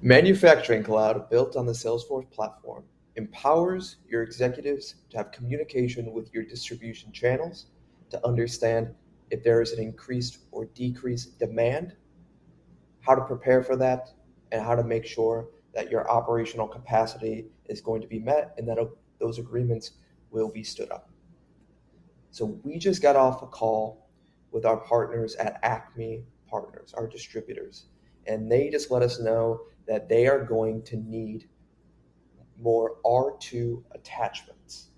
Manufacturing Cloud, built on the Salesforce platform, empowers your executives to have communication with your distribution channels to understand if there is an increased or decreased demand, how to prepare for that, and how to make sure that your operational capacity is going to be met and that those agreements will be stood up. So we just got off a call with our partners at Acme Partners, our distributors, and they just let us know that they are going to need more R2 attachments.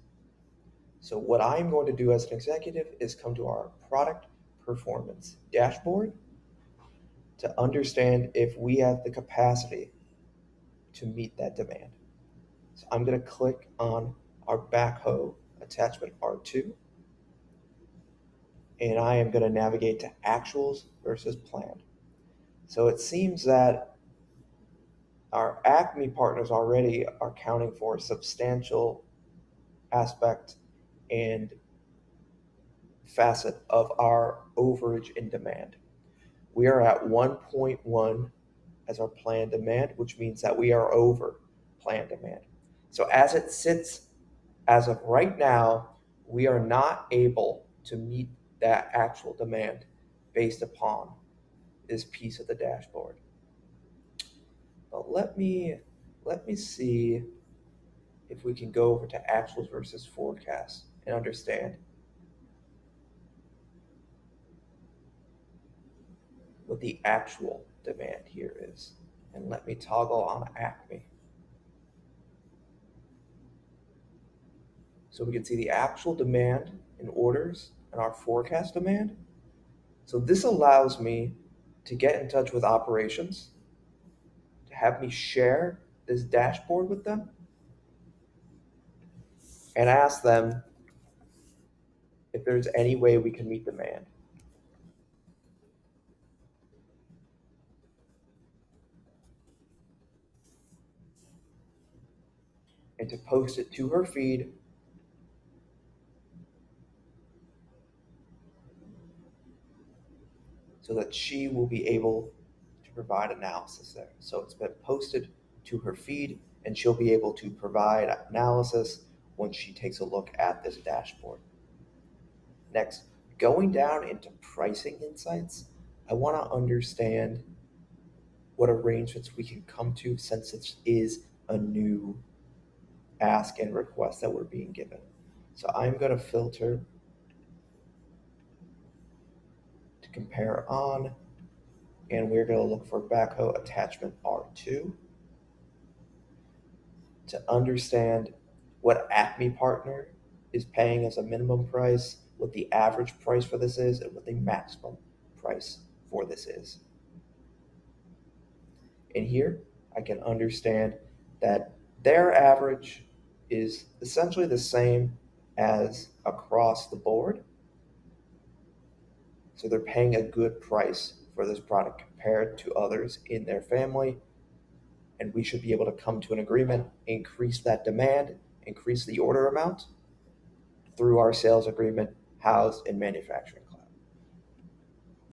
So what I'm going to do as an executive is come to our product performance dashboard to understand if we have the capacity to meet that demand. So I'm going to click on our backhoe attachment R2, and I am going to navigate to actuals versus planned. So it seems that our Acme partners already are accounting for a substantial aspect and facet of our overage in demand. We are at 1.1 as our planned demand, which means that we are over planned demand. So as it sits as of right now, we are not able to meet that actual demand based upon this piece of the dashboard. But let me see if we can go over to actuals versus forecast and understand what the actual demand here is. And let me toggle on Acme. So we can see the actual demand in orders and our forecast demand. So this allows me to get in touch with operations, to have me share this dashboard with them and ask them if there's any way we can meet demand. And to post it to her feed so that she will be able to provide analysis there. So it's been posted to her feed and she'll be able to provide analysis once she takes a look at this dashboard. Next, going down into pricing insights, I want to understand what arrangements we can come to since it is a new ask and request that we're being given. So I'm going to filter to compare on, and we're going to look for backhoe attachment R2 to understand what Acme partner is paying as a minimum price, what the average price for this is, and what the maximum price for this is. And here I can understand that their average is essentially the same as across the board. So they're paying a good price for this product compared to others in their family. And we should be able to come to an agreement, increase that demand, increase the order amount through our sales agreement housed in manufacturing.